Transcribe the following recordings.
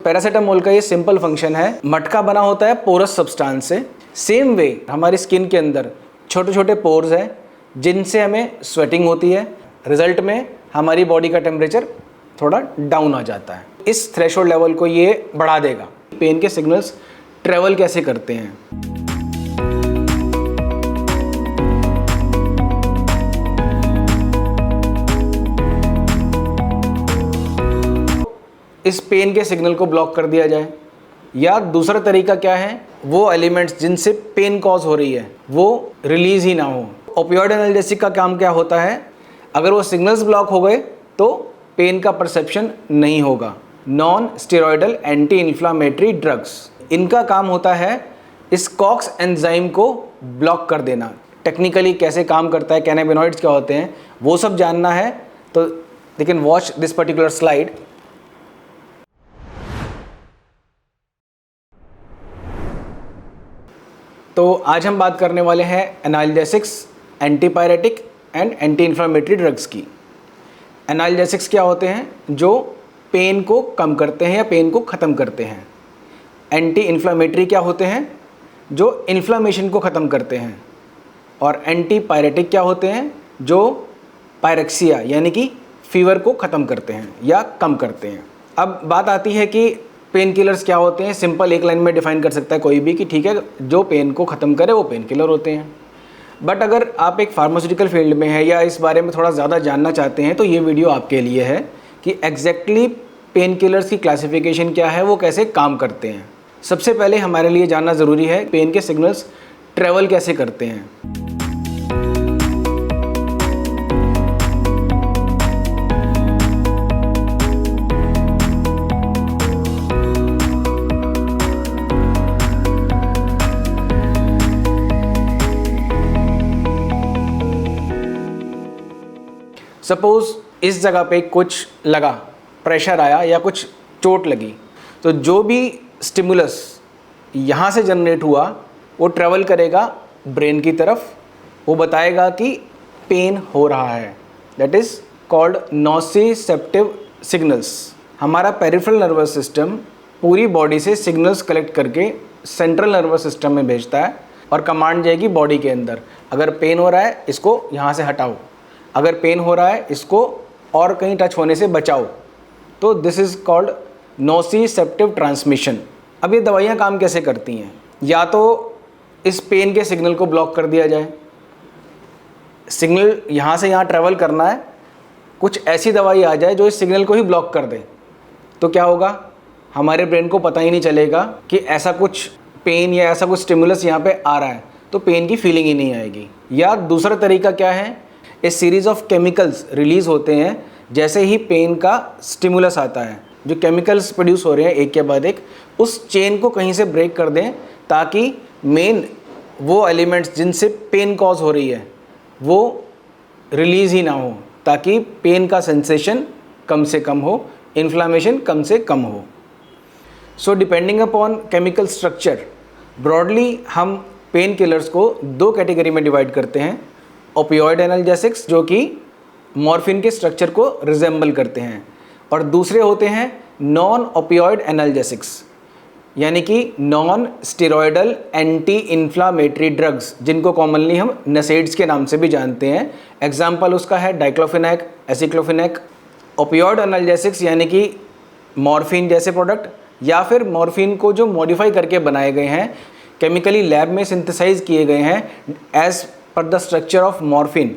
Paracetamol का ये simple function है, मटका बना होता है पोरस सब्सटेंस से। सेम वे हमारी स्किन के अंदर छोटे छोटे पोर्स हैं जिनसे हमें स्वेटिंग होती है, रिजल्ट में हमारी बॉडी का टेम्परेचर थोड़ा डाउन आ जाता है। इस थ्रेशोल्ड लेवल को ये बढ़ा देगा। पेन के सिग्नल्स ट्रेवल कैसे करते हैं? इस पेन के सिग्नल को ब्लॉक कर दिया जाए, या दूसरा तरीका क्या है, वो एलिमेंट्स जिनसे पेन कॉज हो रही है वो रिलीज ही ना हो। ओपियोइड एनाल्जेसिक का काम क्या होता है, अगर वो सिग्नल्स ब्लॉक हो गए तो पेन का परसेप्शन नहीं होगा। Non steroidal anti inflammatory drugs, इनका काम होता है इस कॉक्स एंजाइम को ब्लॉक कर देना। टेक्निकली कैसे काम करता है, कैनाबिनॉइड्स क्या होते हैं, वो सब जानना है तो they can watch this particular slide. तो आज हम बात करने वाले हैं analgesics, antipyretic and anti inflammatory drugs की। एनाल्जेसिक्स क्या होते हैं, जो पेन को कम करते हैं या पेन को ख़त्म करते हैं। एंटी इन्फ्लामेटरी क्या होते हैं, जो इन्फ्लामेशन को ख़त्म करते हैं। और एंटीपायरेटिक क्या होते हैं, जो पायरेक्सिया यानी कि फीवर को ख़त्म करते हैं या कम करते हैं। अब बात आती है कि पेन किलर्स क्या होते हैं। सिंपल एक लाइन में डिफाइन कर सकता है कोई भी कि ठीक है, जो पेन को ख़त्म करे वो पेन किलर होते हैं। बट अगर आप एक फार्मास्यूटिकल फील्ड में है या इस बारे में थोड़ा ज़्यादा जानना चाहते हैं तो ये वीडियो आपके लिए है कि एग्जैक्टली पेन किलर्स की क्लासिफिकेशन क्या है, वो कैसे काम करते हैं। सबसे पहले हमारे लिए जानना ज़रूरी है पेन के सिग्नल्स ट्रेवल कैसे करते हैं। सपोज़ इस जगह पे कुछ लगा, प्रेशर आया या कुछ चोट लगी, तो जो भी स्टिमुलस यहाँ से जनरेट हुआ वो ट्रेवल करेगा ब्रेन की तरफ, वो बताएगा कि पेन हो रहा है। That is called nociceptive signals. हमारा पेरिफेरल नर्वस सिस्टम पूरी बॉडी से सिग्नल्स कलेक्ट करके सेंट्रल नर्वस सिस्टम में भेजता है और कमांड जाएगी बॉडी के अंदर, अगर पेन हो रहा है इसको यहाँ से हटाओ, अगर पेन हो रहा है इसको और कहीं टच होने से बचाओ। तो दिस इज़ कॉल्ड नोसिसेप्टिव ट्रांसमिशन। अब ये दवाइयाँ काम कैसे करती हैं, या तो इस पेन के सिग्नल को ब्लॉक कर दिया जाए, सिग्नल यहाँ से यहाँ ट्रैवल करना है, कुछ ऐसी दवाई आ जाए जो इस सिग्नल को ही ब्लॉक कर दे, तो क्या होगा, हमारे ब्रेन को पता ही नहीं चलेगा कि ऐसा कुछ पेन या ऐसा कुछ स्टिमुलस यहाँ पे आ रहा है, तो पेन की फीलिंग ही नहीं आएगी। या दूसरा तरीका क्या है, ए सीरीज़ ऑफ केमिकल्स रिलीज़ होते हैं जैसे ही पेन का स्टिमुलस आता है। जो केमिकल्स प्रोड्यूस हो रहे हैं एक के बाद एक, उस चेन को कहीं से ब्रेक कर दें ताकि मेन वो एलिमेंट्स जिनसे पेन कॉज हो रही है वो रिलीज़ ही ना हो, ताकि पेन का सेंसेशन कम से कम हो, इन्फ्लामेशन कम से कम हो। So depending upon chemical structure, broadly हम पेन किलर्स को दो कैटेगरी में डिवाइड करते हैं। ओपियोइड एनाल्जेसिक्स जो कि मॉर्फिन के स्ट्रक्चर को रिजेंबल करते हैं, और दूसरे होते हैं नॉन ओपियोइड एनाल्जेसिक्स यानी कि non steroidal anti inflammatory drugs, जिनको कॉमनली हम नसेड्स के नाम से भी जानते हैं। एग्जाम्पल उसका है डाइक्लोफिनेक, एसिक्लोफिनेक। ओपियोइड एनाल्जेसिक्स यानी कि मॉर्फिन जैसे प्रोडक्ट, या फिर मॉर्फिन को जो मॉडिफाई करके बनाए गए हैं, केमिकली लैब में सिंथेसाइज किए गए हैं as per the structure of morphine.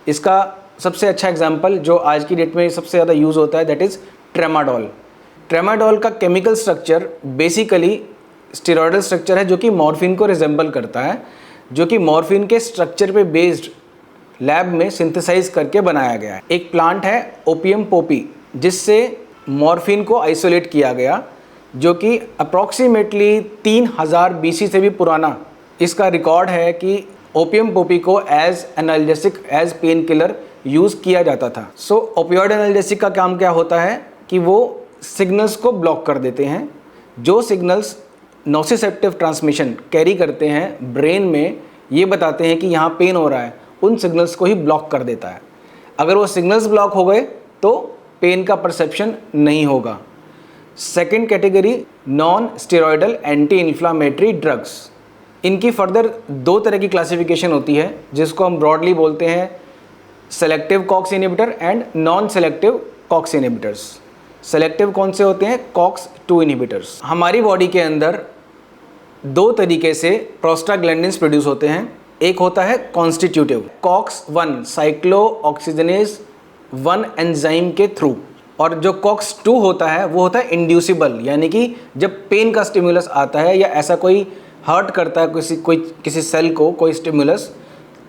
इसका सबसे अच्छा एग्जांपल जो आज की डेट में सबसे ज़्यादा यूज़ होता है दैट इज़ ट्रेमाडोल। ट्रेमाडोल का chemical structure basically steroidal structure है जो कि मॉर्फिन को रिजेंबल करता है, जो कि मॉर्फिन के स्ट्रक्चर पे बेस्ड लैब में सिंथेसाइज करके बनाया गया है। एक प्लांट है ओपियम पोपी, जिससे मॉर्फिन को आइसोलेट किया गया, जो कि अप्रॉक्सीमेटली 3000 BC से भी पुराना इसका रिकॉर्ड है कि ओपियम पोपी को as analgesic, as painkiller use किया जाता था। सो ओपियोइड एनाल्जेसिक का काम क्या होता है कि वो सिग्नल्स को ब्लॉक कर देते हैं। जो सिग्नल्स नोसिसेप्टिव ट्रांसमिशन कैरी करते हैं ब्रेन में, ये बताते हैं कि यहाँ पेन हो रहा है, उन सिग्नल्स को ही ब्लॉक कर देता है। अगर वो सिग्नल्स ब्लॉक हो गए तो पेन का परसेप्शन नहीं होगा। Second category non steroidal anti inflammatory drugs. इनकी फर्दर दो तरह की क्लासिफिकेशन होती है जिसको हम ब्रॉडली बोलते हैं selective COX inhibitor and non selective COX inhibitors. Selective कौन से होते हैं? COX 2 inhibitors. हमारी बॉडी के अंदर दो तरीके से प्रोस्टाग्लैंडिन्स प्रोड्यूस होते हैं। एक होता है कॉन्स्टिट्यूटिव कॉक्स 1 साइक्लोऑक्सीजनेज 1 एंजाइम के थ्रू, और जो कॉक्स 2 होता है वो होता है इंड्यूसिबल, यानी कि जब पेन का स्टिमुलस आता है या ऐसा कोई हर्ट करता है किसी सेल को कोई स्टिमुलस,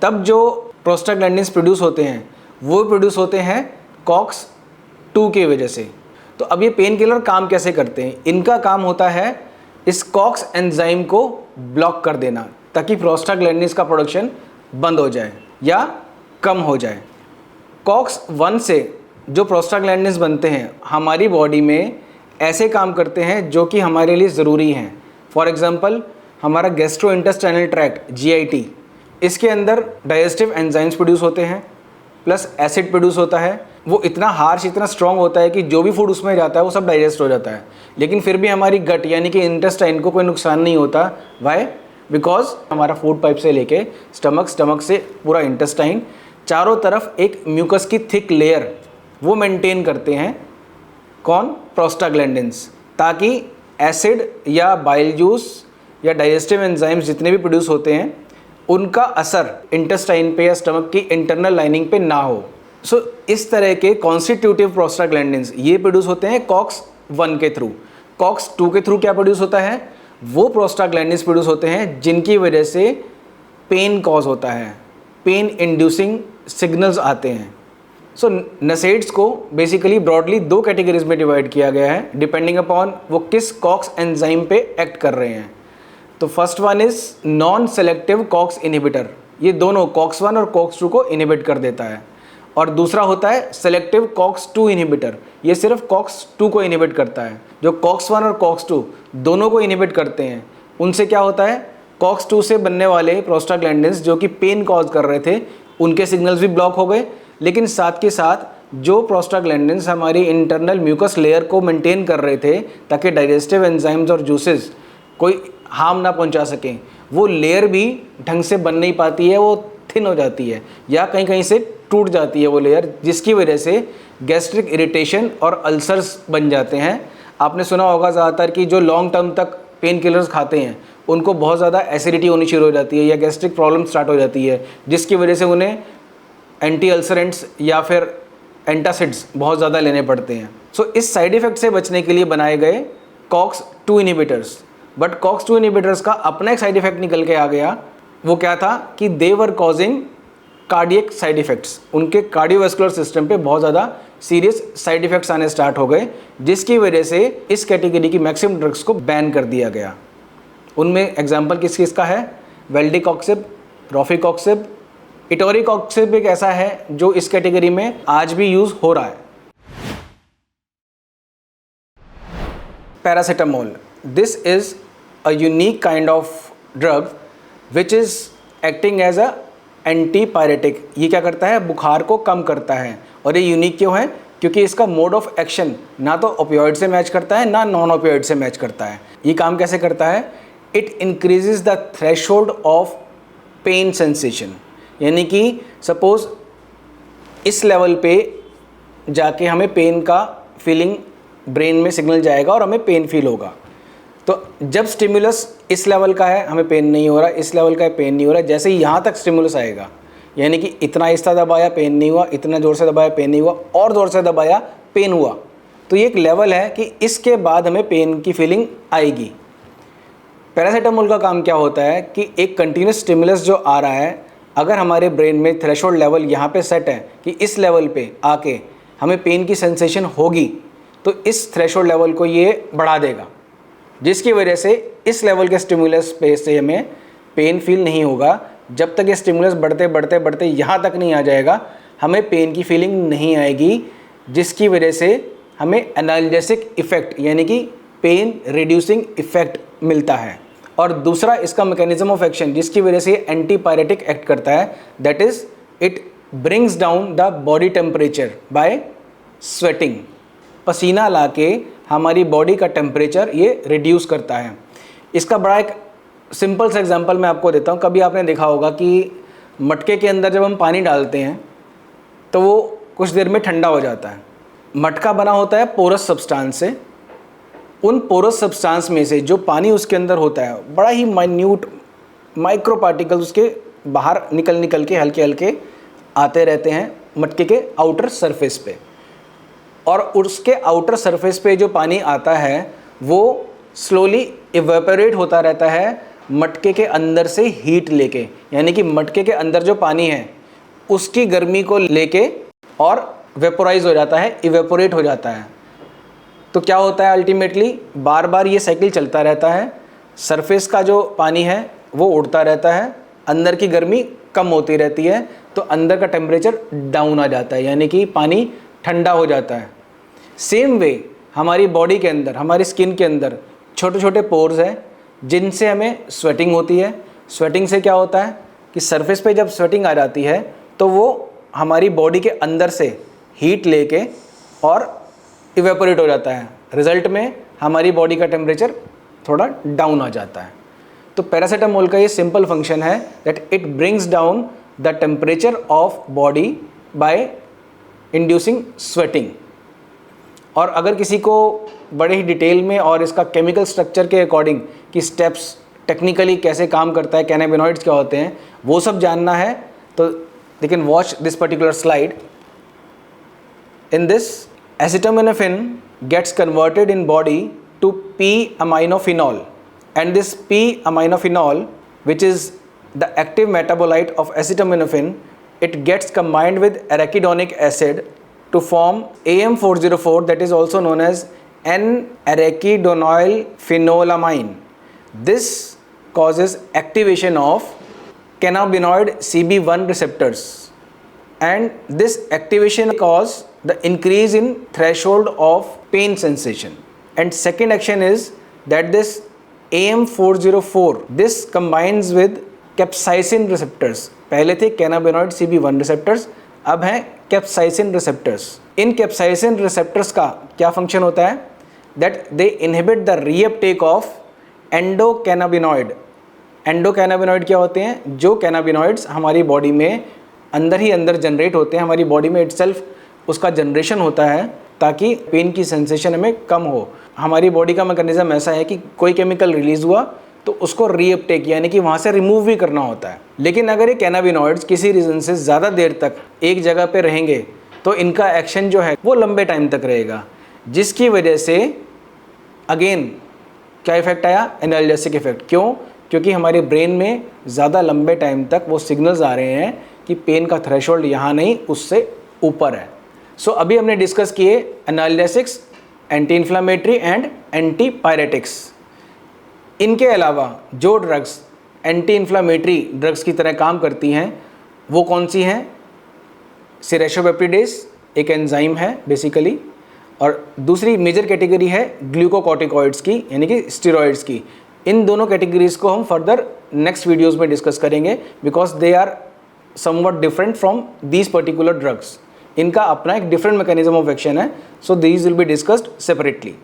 तब जो प्रोस्टाग्लैंडिन्स प्रोड्यूस होते हैं वो प्रोड्यूस होते हैं कॉक्स 2 की वजह से। तो अब ये पेन किलर काम कैसे करते हैं? इनका काम होता है इस कॉक्स एंजाइम को ब्लॉक कर देना ताकि प्रोस्टाग्लैंडिन्स का प्रोडक्शन बंद हो जाए या कम हो जाए। कॉक्स 1 से जो प्रोस्टाग्लैंडिन्स बनते हैं हमारी बॉडी में ऐसे काम करते हैं जो कि हमारे लिए ज़रूरी हैं। फॉर एग्जांपल हमारा गैस्ट्रोइंटेस्टाइनल ट्रैक्ट GIT, इसके अंदर डाइजेस्टिव एंजाइम्स प्रोड्यूस होते हैं प्लस एसिड प्रोड्यूस होता है। वो इतना हार्श इतना स्ट्रॉन्ग होता है कि जो भी फूड उसमें जाता है वो सब डाइजेस्ट हो जाता है, लेकिन फिर भी हमारी गट यानी कि इंटेस्टाइन को कोई नुकसान नहीं होता। वाई? बिकॉज हमारा फूड पाइप से लेके स्टमक से पूरा इंटेस्टाइन चारों तरफ एक म्यूकस की थिक लेयर वो मेंटेन करते हैं। कौन? प्रोस्टाग्लैंडिन्स, ताकि एसिड या बाइल जूस या डाइजेस्टिव एंजाइम्स जितने भी प्रोड्यूस होते हैं उनका असर इंटेस्टाइन पे या स्टमक की इंटरनल लाइनिंग पे ना हो। सो इस तरह के कॉन्स्टिट्यूटिव प्रोस्टाग्लैंडिन्स ये प्रोड्यूस होते हैं कॉक्स 1 के थ्रू। कॉक्स 2 के थ्रू क्या प्रोड्यूस होता है? वो प्रोस्टाग्लैंडिन्स प्रोड्यूस होते हैं जिनकी वजह से पेन कॉज होता है, पेन इंड्यूसिंग सिग्नल्स आते हैं। सो नसेड्स को बेसिकली ब्रॉडली दो कैटेगरीज में डिवाइड किया गया है डिपेंडिंग अपॉन वो किस कॉक्स एंजाइम पे एक्ट कर रहे हैं। तो first one is non selective COX inhibitor, ये दोनों कॉक्स 1 और कॉक्स 2 को इनहिबिट कर देता है। और दूसरा होता है सेलेक्टिव कॉक्स 2 इनहिबिटर, ये सिर्फ कॉक्स 2 को इनहिबिट करता है। जो कॉक्स 1 और कॉक्स 2 दोनों को इनहिबिट करते हैं उनसे क्या होता है? कॉक्स 2 से बनने वाले प्रोस्टाग्लैंडिन्स जो कि पेन कॉज कर रहे थे उनके सिग्नल्स भी ब्लॉक हो गए, लेकिन साथ के साथ जो प्रोस्टाग्लैंडिन्स हमारी इंटरनल म्यूकस लेयर को मेंटेन कर रहे थे ताकि डाइजेस्टिव एंजाइम्स और जूसेस कोई हार्म ना पहुंचा सकें, वो लेयर भी ढंग से बन नहीं पाती है, वो थिन हो जाती है या कहीं कहीं से टूट जाती है वो लेयर, जिसकी वजह से गैस्ट्रिक इरिटेशन और अल्सर्स बन जाते हैं। आपने सुना होगा ज़्यादातर कि जो लॉन्ग टर्म तक पेन किलर्स खाते हैं उनको बहुत ज़्यादा एसिडिटी होनी शुरू हो जाती है या गैस्ट्रिक प्रॉब्लम स्टार्ट हो जाती है, जिसकी वजह से उन्हें एंटी अल्सरेंट्स या फिर एंटासिड्स बहुत ज़्यादा लेने पड़ते हैं। सो इस साइड इफ़ेक्ट से बचने के लिए बनाए गए COX 2 inhibitors. But COX 2 inhibitors का अपना एक साइड इफेक्ट निकल के आ गया। वो क्या था कि दे वर कॉजिंग कार्डियक साइड इफ़ेक्ट्स, उनके कार्डियोवैस्कुलर सिस्टम पे बहुत ज़्यादा सीरियस साइड इफ़ेक्ट्स आने स्टार्ट हो गए, जिसकी वजह से इस कैटेगरी की मैक्सिमम ड्रग्स को बैन कर दिया गया। उनमें एग्जाम्पल किस किस का है? वेल्डिकॉक्सिब, रोफिकॉक्सिब, इटोरिकॉक्सिब एक ऐसा है जो इस कैटेगरी में आज भी यूज़ हो रहा है। Paracetamol, this is a unique kind of drug which is acting as a antipyretic. ये क्या करता है? बुखार को कम करता है। और ये यूनिक क्यों है? क्योंकि इसका मोड ऑफ एक्शन ना तो ओपियोइड से मैच करता है ना नॉन ओपियोइड से मैच करता है। ये काम कैसे करता है? It increases the threshold of pain sensation, यानी कि सपोज इस लेवल पे जाके हमें पेन का फीलिंग ब्रेन में सिग्नल जाएगा और हमें पेन फील होगा। तो जब स्टिमुलस इस लेवल का है हमें पेन नहीं हो रहा, इस लेवल का है पेन नहीं हो रहा, जैसे ही यहाँ तक स्टिमुलस आएगा, यानी कि इतना आहिस्ता दबाया पेन नहीं हुआ, इतना ज़ोर से दबाया पेन नहीं हुआ, और ज़ोर से दबाया पेन हुआ, तो ये एक लेवल है कि इसके बाद हमें पेन की फीलिंग आएगी। पैरासीटामोल का काम क्या होता है कि एक कंटिन्यूस स्टिमुलस जो आ रहा है, अगर हमारे ब्रेन में थ्रेशोल्ड लेवल यहाँ पे सेट है कि इस लेवल पे आके हमें पेन की सेंसेशन होगी, तो इस थ्रेशोल्ड लेवल को ये बढ़ा देगा, जिसकी वजह से इस लेवल के स्टिमुलस पे से हमें पेन फील नहीं होगा। जब तक ये स्टिमुलस बढ़ते बढ़ते बढ़ते यहाँ तक नहीं आ जाएगा हमें पेन की फीलिंग नहीं आएगी, जिसकी वजह से हमें एनाल्जेसिक इफ़ेक्ट यानी कि पेन रिड्यूसिंग इफ़ेक्ट मिलता है। और दूसरा इसका मैकेनिज्म ऑफ एक्शन जिसकी वजह से एंटीपायरेटिक एक्ट करता है, that is it brings down the body temperature by sweating. पसीना लाके हमारी बॉडी का टेम्परेचर ये रिड्यूस करता है। इसका बड़ा एक सिंपल सा एग्जांपल मैं आपको देता हूँ। कभी आपने देखा होगा कि मटके के अंदर जब हम पानी डालते हैं तो वो कुछ देर में ठंडा हो जाता है। मटका बना होता है पोरस सब्सटेंस से। उन पोरस सब्सटेंस में से जो पानी उसके अंदर होता है, बड़ा ही माइन्यूट माइक्रो पार्टिकल्स उसके बाहर निकल के हल्के हल्के आते रहते हैं मटके के आउटर सरफेस पे, और उसके आउटर सरफेस पे जो पानी आता है वो स्लोली इवेपोरेट होता रहता है मटके के अंदर से हीट लेके, यानी कि मटके के अंदर जो पानी है उसकी गर्मी को लेके और वेपोराइज हो जाता है, इवेपोरेट हो जाता है। तो क्या होता है अल्टीमेटली, बार बार ये साइकिल चलता रहता है। सरफेस का जो पानी है वो उड़ता रहता है, अंदर की गर्मी कम होती रहती है, तो अंदर का टेम्परेचर डाउन आ जाता है, यानी कि पानी ठंडा हो जाता है। सेम वे हमारी बॉडी के अंदर, हमारी स्किन के अंदर छोटे छोटे पोर्स हैं जिनसे हमें स्वेटिंग होती है। स्वेटिंग से क्या होता है कि सरफेस पे जब स्वेटिंग आ जाती है तो वो हमारी बॉडी के अंदर से हीट लेके और इवेपोरेट हो जाता है। रिजल्ट में हमारी बॉडी का टेम्परेचर थोड़ा डाउन आ जाता है। तो पैरासीटामोल का ये सिंपल फंक्शन है that it brings down the temperature of body by inducing sweating. और अगर किसी को बड़े ही डिटेल में और इसका केमिकल स्ट्रक्चर के अकॉर्डिंग कि स्टेप्स टेक्निकली कैसे काम करता है, कैनाबिनॉइड्स क्या होते हैं, वो सब जानना है, तो they can watch this particular slide. In this acetaminophen gets converted in body to p-aminophenol, and this p-aminophenol, which is the active metabolite of acetaminophen, it gets combined with arachidonic acid to form AM404, that is also known as N-arachidonyl phenylamine. This causes activation of cannabinoid CB1 receptors, and this activation causes the increase in threshold of pain sensation. And second action is that this AM404, this combines with capsaicin receptors. पहले थे cannabinoid CB1 receptors, अब हैं capsaicin receptors. इन capsaicin receptors का क्या function होता है? That they inhibit the reuptake of endocannabinoid. Endocannabinoid क्या होते हैं? जो कैनाबिनॉइड्स हमारी बॉडी में अंदर ही अंदर जनरेट होते हैं, हमारी बॉडी में इटसेल्फ उसका जनरेशन होता है ताकि पेन की सेंसेशन हमें कम हो। हमारी बॉडी का मैकेनिज्म ऐसा है कि कोई केमिकल रिलीज हुआ तो उसको रीअपटेक यानी कि वहाँ से रिमूव भी करना होता है। लेकिन अगर ये कैनाबिनॉइड्स किसी रीज़न से ज़्यादा देर तक एक जगह पे रहेंगे तो इनका एक्शन जो है वो लंबे टाइम तक रहेगा, जिसकी वजह से अगेन क्या इफेक्ट आया? Analgesic effect. क्यों? क्योंकि हमारे ब्रेन में ज़्यादा लंबे टाइम तक वो सिग्नल्स आ रहे हैं कि पेन का थ्रेशोल्ड यहाँ नहीं, उससे ऊपर है। सो अभी हमने डिस्कस किए analgesics, anti inflammatory and antipyretics. इनके अलावा जो ड्रग्स एंटी इन्फ्लामेटरी ड्रग्स की तरह काम करती हैं वो कौन सी हैं? सिरेशोपेप्टिडेस एक एंजाइम है बेसिकली, और दूसरी मेजर कैटेगरी है ग्लूकोकॉर्टिकॉइड्स की यानी कि स्टेरॉइड्स की। इन दोनों कैटेगरीज को हम फर्दर नेक्स्ट वीडियोज़ में डिस्कस करेंगे because they are somewhat different from these particular drugs. इनका अपना एक डिफरेंट मैकेनिज्म ऑफ एक्शन है, so these will be discussed separately.